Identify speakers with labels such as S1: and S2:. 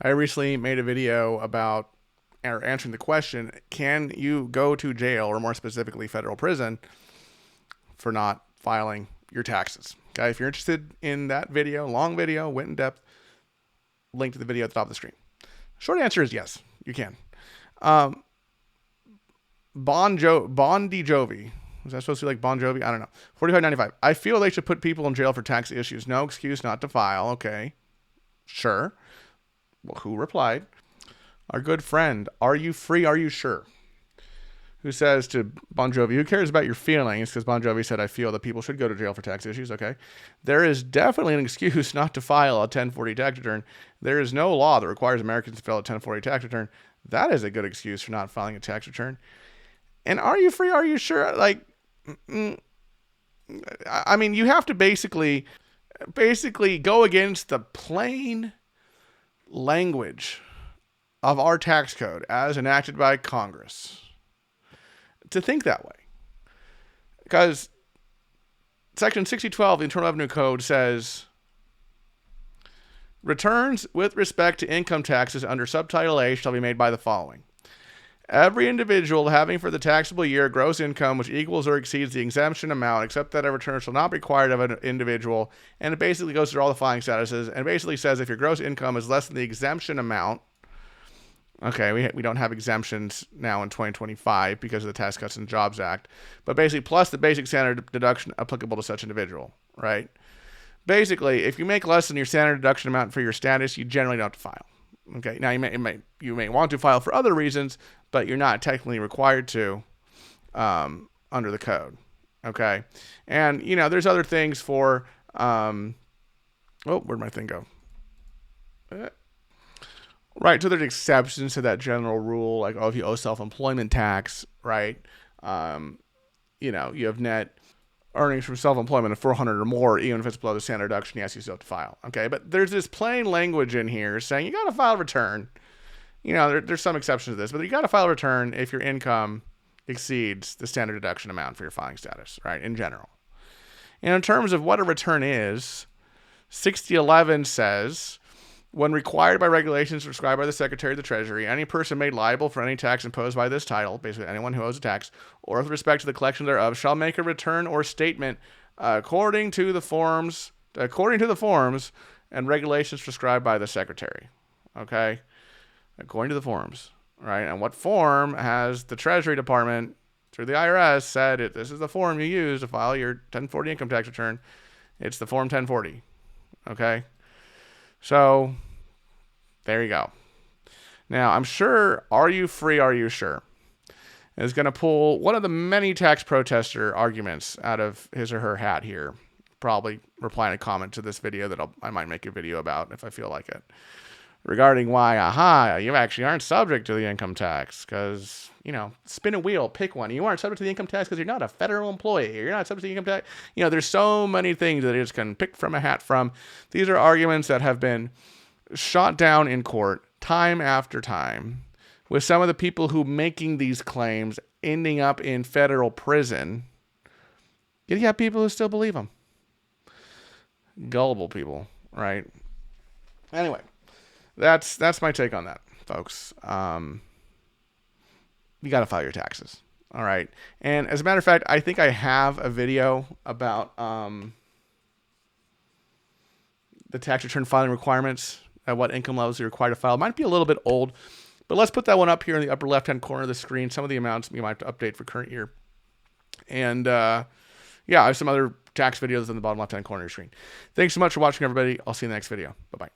S1: I recently made a video about or answering the question, can you go to jail, or more specifically federal prison, for not filing your taxes? Okay, if you're interested in that video, long video, went in depth, link to the video at the top of the screen. Short answer is yes, you can. Um, Bon Jovi. Was that supposed to be like Bon Jovi? I don't know. 45.95. I feel they should put people in jail for tax issues. No excuse not to file. Okay. Sure. Well, who replied? Our good friend, Are You Free? Are You Sure? Who says to Bon Jovi, who cares about your feelings? Because Bon Jovi said, I feel that people should go to jail for tax issues. Okay. There is definitely an excuse not to file a 1040 tax return. There is no law that requires Americans to file a 1040 tax return. That is a good excuse for not filing a tax return. And are you free? Are you sure? Like, I mean, you have to basically go against the plain language of our tax code as enacted by Congress to think that way. Because Section 6012 of the Internal Revenue Code says returns with respect to income taxes under Subtitle A shall be made by the following. Every individual having for the taxable year gross income which equals or exceeds the exemption amount, except that a return shall not be required of an individual. And it basically goes through all the filing statuses and basically says if your gross income is less than the exemption amount, okay, we don't have exemptions now in 2025 because of the Tax Cuts and Jobs Act, but basically plus the basic standard deduction applicable to such individual, right? Basically, if you make less than your standard deduction amount for your status, you generally don't have to file. Okay, now you may want to file for other reasons, but you're not technically required to under the code. Okay, and there's other things for where'd my thing go? Right, so there's exceptions to that general rule, like if you owe self-employment tax, right? You have net earnings from self-employment of 400 or more, even if it's below the standard deduction, yes, you still have to file. Okay, but there's this plain language in here saying you got to file a return. There's some exceptions to this, but you got to file a return if your income exceeds the standard deduction amount for your filing status, right, in general. And in terms of what a return is, 6011 says, when required by regulations prescribed by the Secretary of the Treasury, any person made liable for any tax imposed by this title, basically anyone who owes a tax, or with respect to the collection thereof, shall make a return or statement according to the forms and regulations prescribed by the Secretary. Okay? According to the forms, right? And what form has the Treasury Department, through the IRS, said this is the form you use to file your 1040 income tax return? It's the Form 1040. Okay? So, there you go. Now, I'm sure Are You Free? Are You Sure? Is going to pull one of the many tax protester arguments out of his or her hat here. Probably replying a comment to this video that I might make a video about if I feel like it. Regarding why, you actually aren't subject to the income tax because, spin a wheel, pick one. You aren't subject to the income tax because you're not a federal employee. You're not subject to the income tax. There's so many things that you just can pick from a hat from. These are arguments that have been shot down in court time after time, with some of the people who making these claims ending up in federal prison. Yet you have people who still believe them. Gullible people, right? Anyway. That's my take on that, folks. You got to file your taxes. All right. And as a matter of fact, I think I have a video about the tax return filing requirements at what income levels you're required to file. It might be a little bit old, but let's put that one up here in the upper left-hand corner of the screen. Some of the amounts you might have to update for current year. And I have some other tax videos in the bottom left-hand corner of your screen. Thanks so much for watching, everybody. I'll see you in the next video. Bye-bye.